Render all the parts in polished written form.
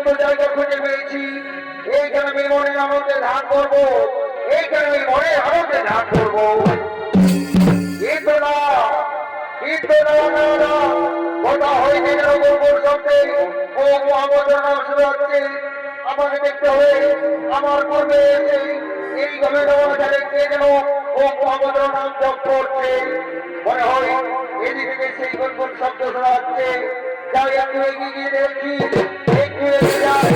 উপযুক্ত জায়গা খুঁজে পেয়েছি, এইখানে আমি মনে আনন্দে ধান করবো, এইখানে আমি মনে আনন্দে ধান করবো। কিন্তু না, কিন্তু না, না, না, কথা হয়েছে যেন গর্বর শব্দে ও মোহাম্মদ নাম শুরু হচ্ছে। আমাকে দেখতে হবে আমার পূর্বে এসে এই গভীর অবস্থানে কে যেন ও মোহাম্মদ নাম জপ করছে। মনে হয় এদিক থেকে সেই গর্বর শব্দ শোনা যাচ্ছে। যাই আমি এগিয়ে গিয়ে দেখি, একটু এগিয়ে যাই,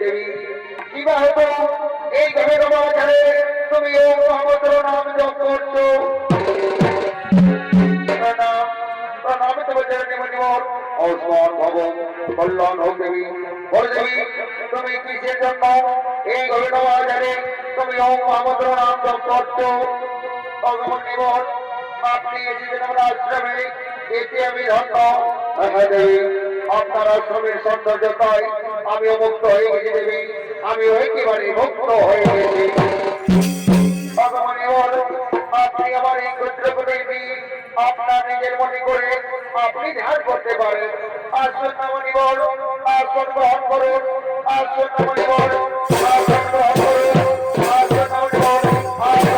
দেবী কিবা হতো এই গভীর অবস্থানে তুমি ও মোহাম্মদ নাম জপ করছো। কল্যাণ হোক দেবী, বলে দেবী তুমি কিসের জন্য এই গভীর বাজারে তুমি ও মোহাম্মদ নাম জপ করছো। ভগবান নিবল আপনি এসেছেন আমার আশ্রমে, এতে আমি ধন্য। হ্যাঁ দেবী, আপনার আশ্রমের সৌন্দর্যতায় আমিও মুক্ত হয়ে গেছি দেবী, আমিও একেবারে মুক্ত হয়ে গেছি। ভগবান নিবল আপনি আমার এই ক্ষুদ্র দেবী আপনার নিজের মনে করে আপনি ধ্যান করতে পারেন। আসুন নামনি বল, আসন গ্রহণ করুন, আসুন নামনি বল, আসন গ্রহণ করুন, আসন নামনি বল, আসন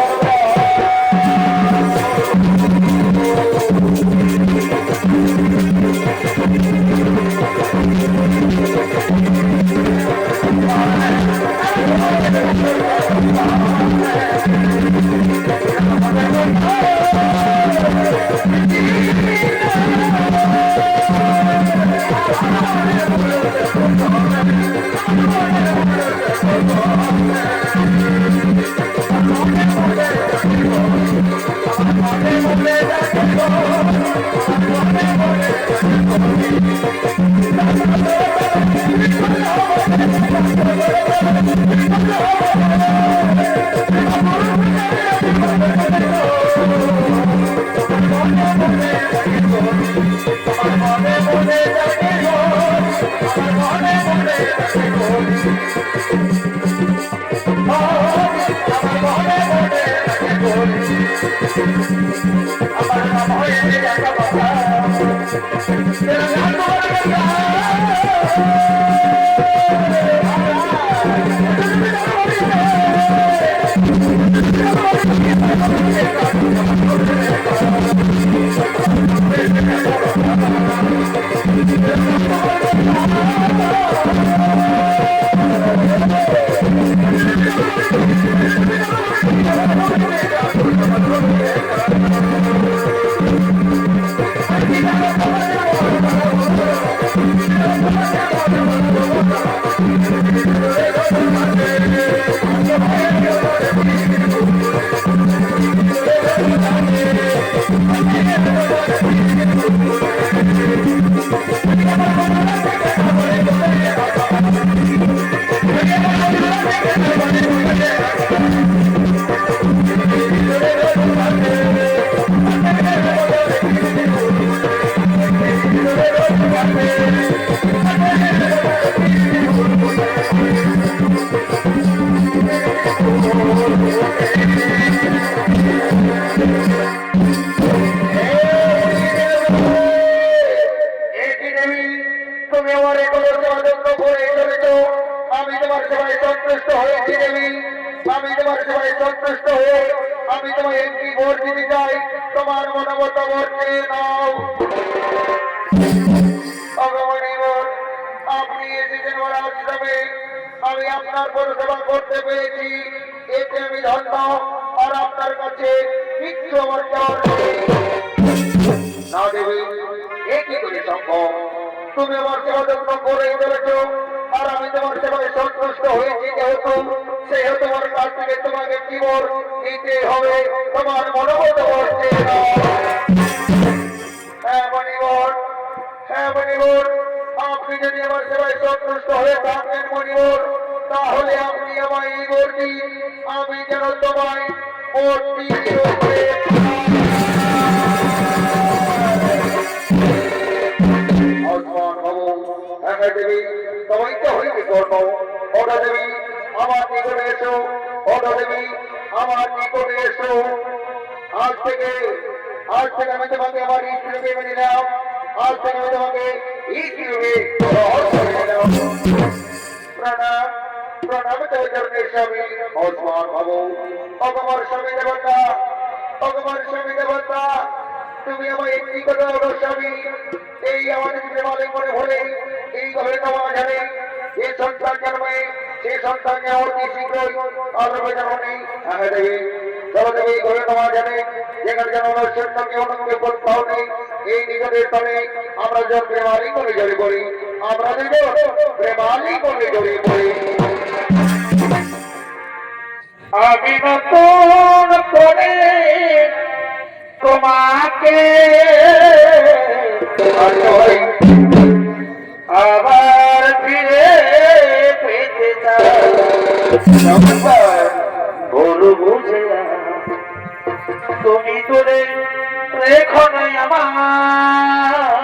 আমি তোমায় একটি ভোট দিতে চাই, তোমার মনোমত ভোট দিয়ে নাও। আপনি এসেছেন আমার আশ্রমে, আমি আপনার পরিষেবা করতে পেরেছি, এতে আমি ধন্য। আর আপনার কাছে কিচ্ছু আমার চাওয়ার নেই। না দেবী, এ কি করে সম্ভব? তুমি আমার সেবা যত্ন করেই চলেছ, আর আমি তোমার সেবায় সন্তুষ্ট হয়েছি যেহেতু, সেহেতু তোমার কাছ থেকে তোমাকে জীবন নিতে হবে, তোমার মনোমত বসতে। হ্যাঁ মণিবর, হ্যাঁ মণিবর, আপনি যদি আমার সেবায় সন্তুষ্ট হয়ে থাকেন মণিবর, তাহলে আপনি আমায় এই ভোট দিন, আমি যেন তোমায় ভোট দিয়ে দেবী তোমায় তো হইতে করবো। ওটা দেবী আমার নিকটে এসো, ওটা দেবী আমার নিকটে এসো। আজ থেকে আজ থেকে আমি তোমাকে আমার স্ত্রী রূপে মেনে নিলাম। আজ থেকে আমি তোমাকে স্ত্রী রূপে গ্রহণ করে নিলাম। প্রণাম প্রণাম তবে চরণের স্বামী ওসমান বাবু। অগমর স্বামী দেবতা, অগমর স্বামী দেবতা, তুমি আমার একটি কথা হলো স্বামী, এই আমাদের প্রেমালিক মনে ভরে এই গভীর তোমার জানে যে সন্তান জন্মে সে সন্তান অতি শীঘ্রই আলোকে জন্মে হ্যাঁ দেবে। চলো দেবে এই গভীর তোমার জানে যেখানে যেন সন্তানকে অনঙ্গে কোথাও নেই। এই নিজেদের তলে আমরা যখন প্রেমালিক মনে জড়ে পড়ি, আমরা দুজন প্রেমালিক মনে জড়ে পড়ি। আমি নতুন করে তোমাকে আবার ফিরে পেতে চাই। ভুল বুঝে তুমি দূরে রেখো নাই আমার,